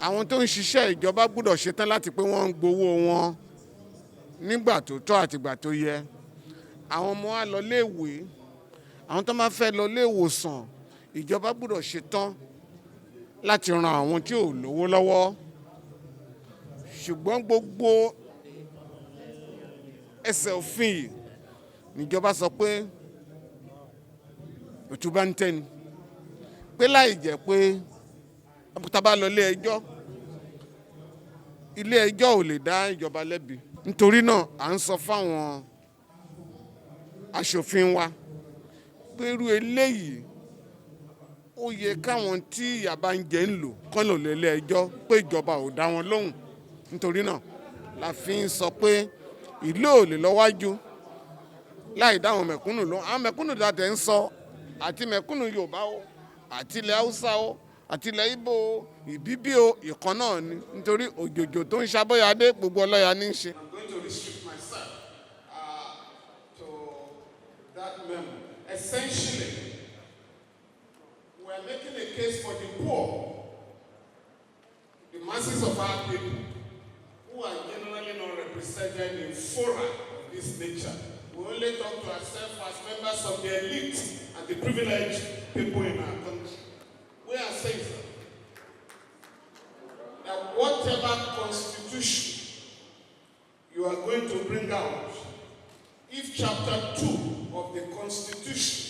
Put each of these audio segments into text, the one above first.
àwọn tó ń ṣiṣẹ́ ìjọba gbọ́dọ̀ ṣetán láti pé wọ́n ń gbowó wọn nígbà tó tọ́ àtìgbà tó yẹ. Àwọn ọmọ wa lọ léèwé, àwọn tó máa fẹ́ lọ léèwòsàn, ìjọba gbọ́dọ̀ ṣetán láti ran àwọn tí ò lówó lọ́wọ́. Ṣùgbọ́n gbogbo ẹsẹ̀ òfin yìí níjọba sọ pé òtúbá ń tẹ́ni, pé láì jẹ́ pé tá bá lọ ilé ẹjọ́ ò lè dá ìjọba lẹ́bi. Nítorí náà à ń sọ fáwọn aṣòfin wa pé irú eléyìí ó yẹ káwọn tí ìyà bá ń jẹ ń lò kán lò lé ilé ẹjọ́ pé ìjọba ò dá wọn lóhùn. Nítorí náà la fi ń sọ pé ìlú ò lè lọ́wájú láì dá àwọn mẹ̀kúnnù lóhùn. Àwọn mẹ̀kúnnù dàtẹ̀ ń sọ àti mẹ̀kúnnù Yorùbá o àti ilẹ̀ Haúsá o àti ilẹ̀ Ìgbò o ìbíbí o ìkan náà ni, nítorí òjòjò tó ń ṣàbọ̀yàdé gbogbo ọlọ́yà ní í ṣe. I'm going to restrict myself to that memo. Essentially, we are making a case for the poor, the masses of our people who are generally not represented in fora of this nature. We only talk to ourselves as members of the elite and the privileged people in our country. We are saying that whatever constitution you are going to bring out, if chapter 2 of the constitution,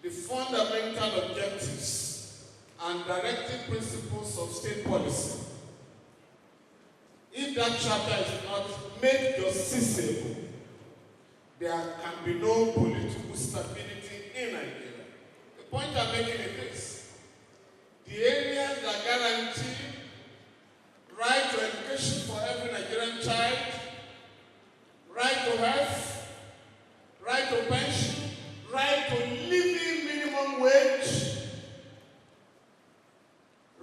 the fundamental objectives and directive principles of state policy, if that chapter is not made justiciable, there can be no political stability in Nigeria. The point I'm making is this: the areas that guarantee right to education for every Nigerian child, right to health, right to pension, right to living minimum wage,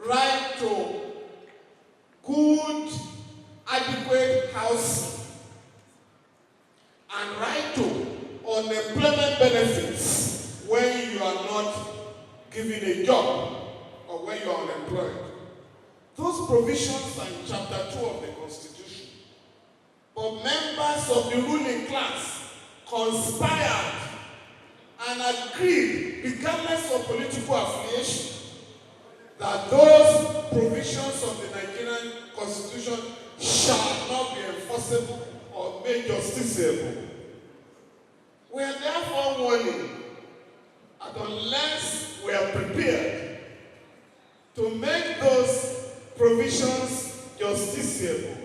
right to good, adequate housing, and right to unemployment benefits when you are not given a job or when you are unemployed. Those provisions are in chapter 2 of the Constitution. But members of the ruling class conspired and agreed, regardless of political affiliation, that those provisions of the Nigerian Constitution shall not be enforceable or made justiciable. We are therefore warning that unless we are prepared to make those provisions justiciable,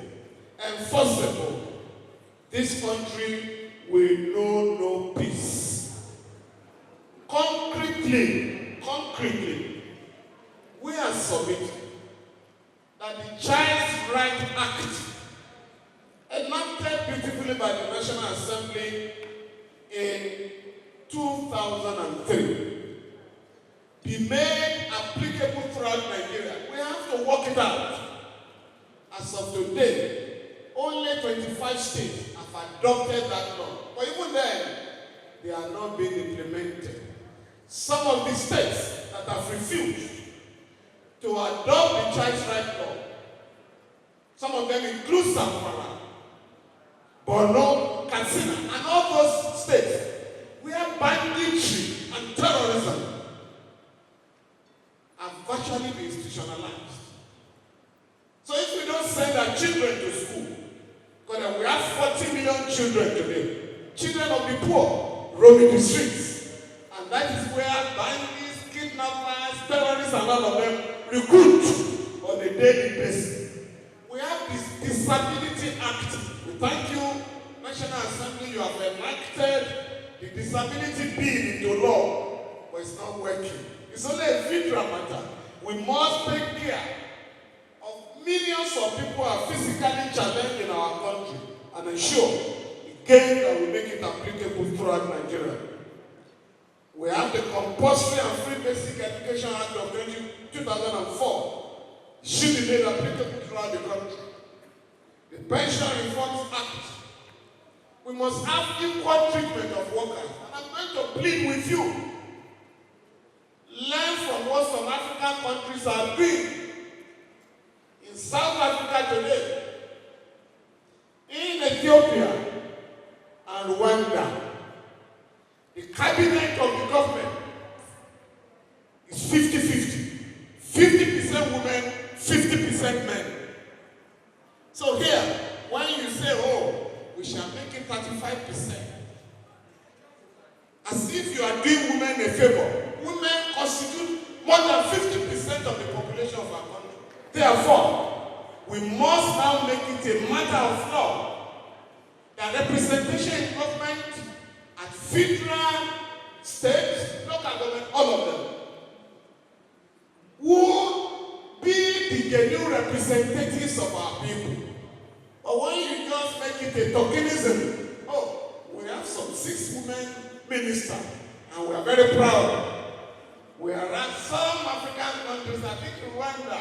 enforceable, this country will know no peace. Concretely, we are submitting that the Child's Right Act, enacted beautifully by the National Assembly in 2003, be made applicable throughout Nigeria. We have to work it out. As of today, only 25 states have adopted that law. But even then, they are not being implemented. Some of the states that have refused to adopt the Child's Right Law, some of them include Zamfara, Borne, Katsina, and all those states where banditry and terrorism have virtually been institutionalized. So if we don't send our children to school, because we have 40 million children today, children of the poor roaming the streets, and that is where bandits, kidnappers, terrorists, and all of them recruit on a daily basis. We have this Disability Act. We thank you, National Assembly, you have enacted the disability bill into law, but it's not working. It's only a federal matter. We must take care of millions of people who are physically challenged in our country and ensure, again, that we make it applicable throughout Nigeria. We have the Compulsory and Free Basic Education Act of 2004. It should be made applicable throughout the country. The Pension Reforms Act. We must have equal treatment of workers. And I'm going to plead with you. Learn from what some African countries are doing. 50-50. 50% women, 50% men. So here, when you say, oh, we shall make it 35%, as if you are doing women a favor. Women constitute more than 50% of the population of our country. Therefore, we must now make it a matter of law that representation in government at federal, state, local government, all of them, will be the genuine representatives of our people. But when you just make it a tokenism, oh, we have some 6 women ministers, and we are very proud. We are at some African countries, I think Rwanda,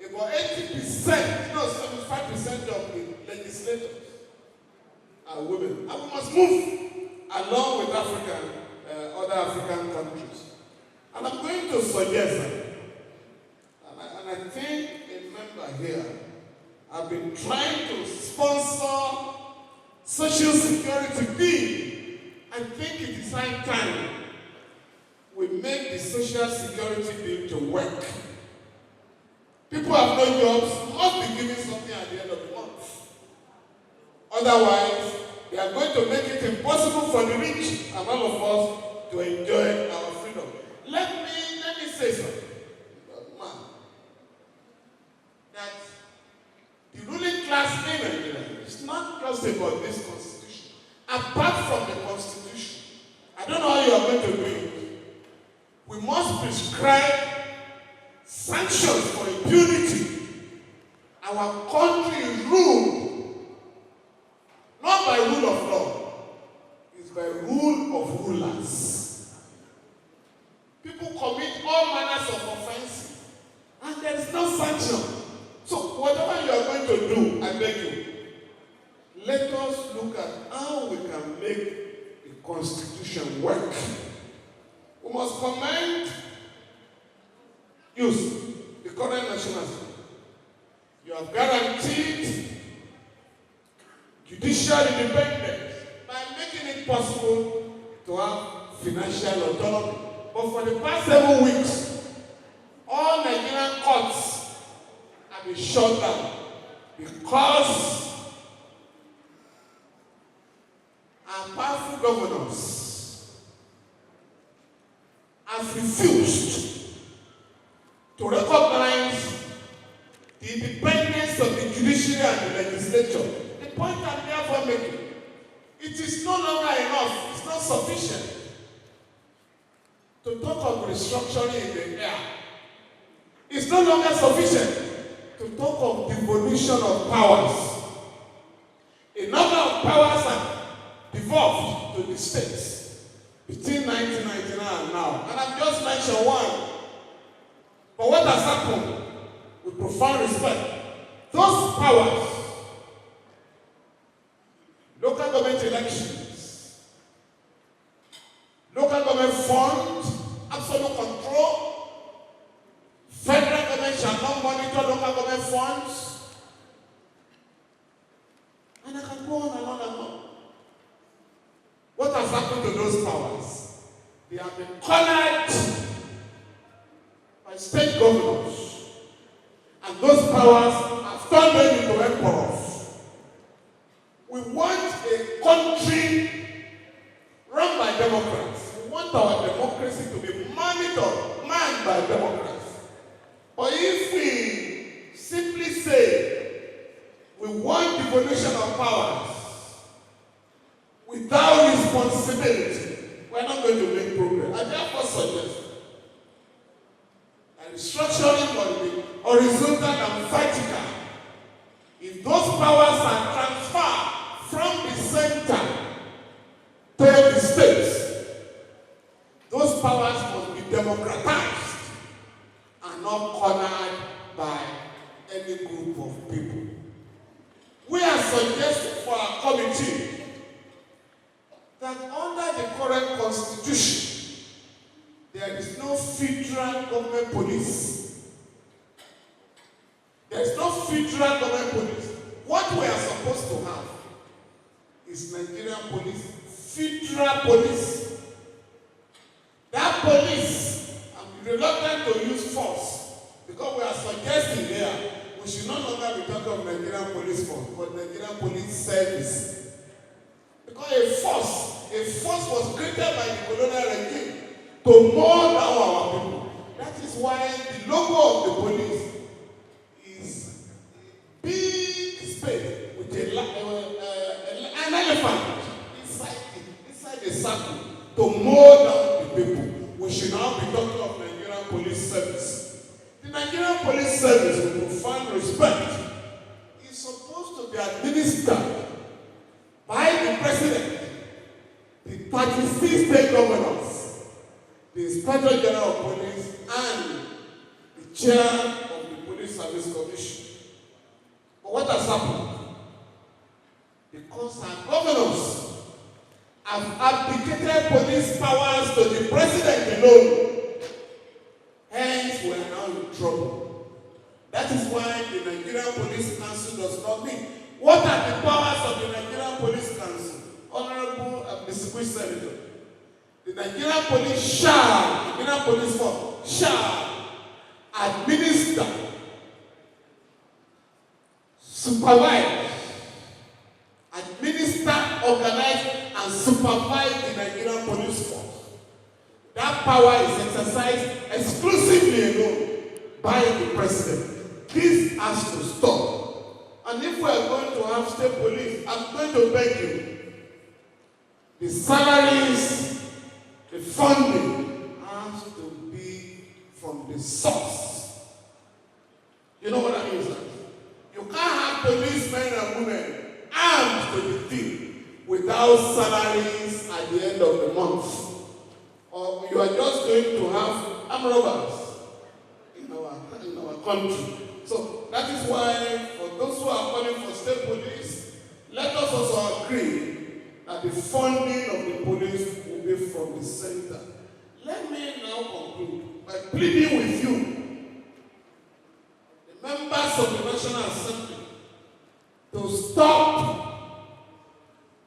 about 80%, no, 75% of the legislators are women. And we must move along with other African countries. And I'm going to suggest that, and I think a member here, I've been trying to sponsor Social Security bill. I think it is high time we make the Social Security bill to work. People have no jobs, must be given something at the end of the month. Otherwise, they are going to make it impossible for the rich and all of us to enjoy our freedom. Let me say something, man, that the ruling class in Nigeria is not just about this constitution. Apart from the constitution, I don't know how you are going to do it. We must prescribe sanctions for impunity. Our country is ruled not by rule of law, it's by rule of rulers. People commit all manners of offenses, and there is no sanction. So whatever you are going to do, I beg you, let us look at how we can make the constitution work. We must commend the current national assembly. You have guaranteed judicial independence by making it possible to have financial autonomy. But for the past 7 weeks, all Nigerian courts have been shut down because our powerful governors have refused to recognize the independence of the judiciary and the legislature. The point I'm therefore making, it is no longer enough, it's not sufficient to talk of restructuring in the air. It's no longer sufficient to talk of devolution of powers. A number of powers have devolved to the states between 1999 and now. And I've just mentioned one. But what has happened, with profound respect, those powers, local government elections, local government funds, absolute control, federal government shall not monitor local government funds, and I can go on and on and on. What has happened to those powers? They have been cornered by state governors, and those powers have turned them into emperors. We want a country run by Democrats. We want our democracy to be monitored, manned by Democrats. But if we simply say we want devolution of powers without responsibility, we're not going to make progress. I therefore suggest that restructuring must be horizontal and vertical. If those powers are transferred from the center to the states, those powers must be democratized and not cornered by any group of people. We are suggesting for our committee that under the current constitution, there is no federal government police. There is no federal government police. What we are supposed to have is Nigerian police, federal police. That police, I'm reluctant to use force because we are suggesting here we should no longer be talking of Nigerian police force, but Nigerian police service. Because a force was created by the colonial regime to mold down our people. That is why the logo of the police is a big space with an elephant inside a circle to mold down the people. We should now be talking of Nigerian police service. The Nigerian police service, with profound respect, is supposed to be administered by the president, the 36 state governors, the Inspector General of Police, and the chair of the Police Service Commission. But what has happened? Because our governors have abdicated police powers to the president alone. Hence, we are now in trouble. That is why the Nigerian Police Council does not mean. What are the powers of the Nigerian Police Council? Honorable and distinguished Senator. The Nigerian Police Nigerian Police Force shall administer, supervise, organize, and supervise the Nigerian Police Force. That power is exercised exclusively alone by the president. This has to stop. And if we are going to have state police, I'm going to beg you, the salaries, the funding has to be from the source. You know what I mean, sir? You can't have policemen and women armed to the teeth without salaries at the end of the month. Or you are just going to have armed robbers in our country. So that is why, for those who are calling for state police, let us also agree that the funding of the police will be from the center. Let me now conclude by pleading with you, the members of the National Assembly, to stop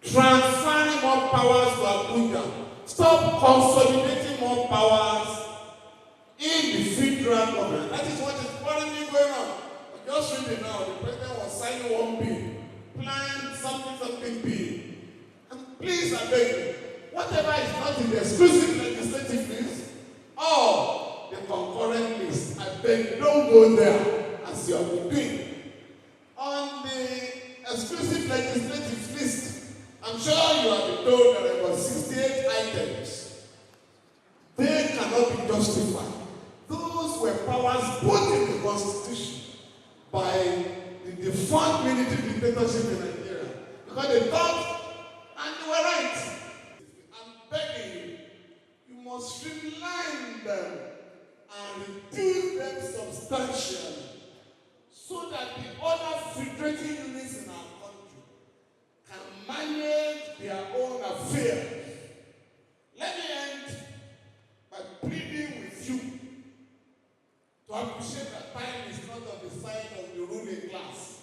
transferring more powers to Abuja. Stop consolidating more powers in the federal government. That is what is currently going on. I just read it now. The president was signing one bill, planning something bill. And please, I beg you, whatever is not in the exclusive legislative list or the concurrent list, I beg you, don't go there as you have been doing. On the exclusive legislative list, I'm sure you have been told that there were 68 items. They cannot be justified. Those were powers put in the Constitution by the defunct military dictatorship in Nigeria. Because they thought, and they were right. I'm begging you, you must streamline them and reduce them substantially so that the other federating units in our country can manage their own affairs. Let me end by pleading with you to appreciate that time is not on the side of the ruling class.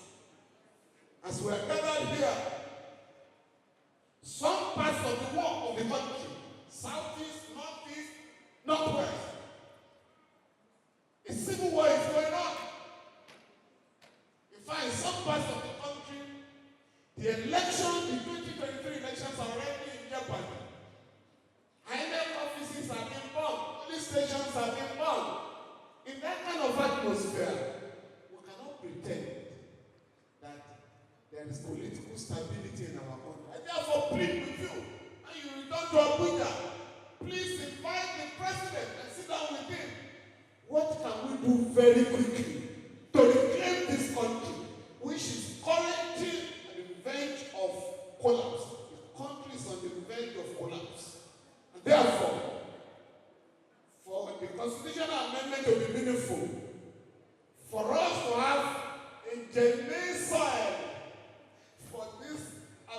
As we are gathered here, some parts of the world of the country, southeast, northeast, northwest, a civil war is going on. In fact, in some parts of the country, the 2023 elections are already in jeopardy. INEC offices are being bombed, police stations are being bombed. In that kind of atmosphere, we cannot pretend that there is political stability in our country. I therefore plead with you, and you return to Abuja, please invite the president and sit down with him. What can we do very quickly to reclaim this country, which is currently at the verge of collapse? The country is on the verge of collapse. And therefore, for the constitutional amendment to be meaningful, for us to have a genuine soil for this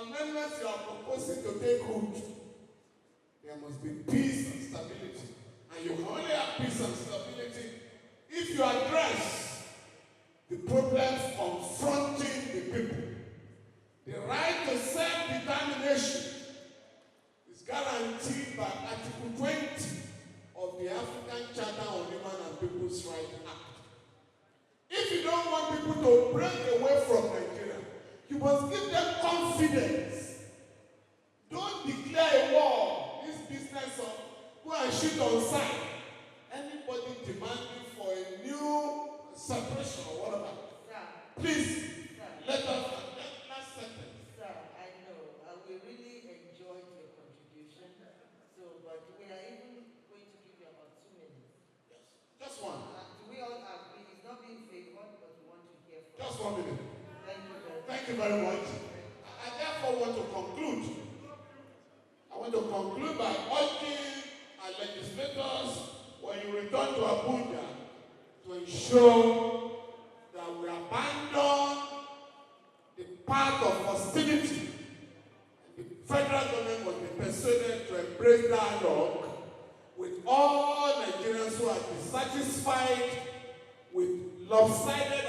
amendment you are proposing to take root, there must be peace and stability. And you can only have peace and stability if you address the problems confronting the people. The right to self-determination is guaranteed by Article 20 of the African Charter on Human people to break away from Nigeria. You must give them confidence. Don't declare a war. This business of go and shoot on sight. Anybody demanding for a new separation or whatever, please let us last sentence. Sir, I know. We really enjoyed your contribution. So, but we are even going to give you about 2 minutes. Yes. Just one. We all agree. It's not being favored, but we want to hear from you. Just 1 minute. Thank you very much. I therefore want to conclude. I want to conclude by urging our legislators, when you return to Abuja, to ensure that we abandon the path of hostility. The federal government must be persuaded to embrace dialogue with all Nigerians who are dissatisfied with lopsided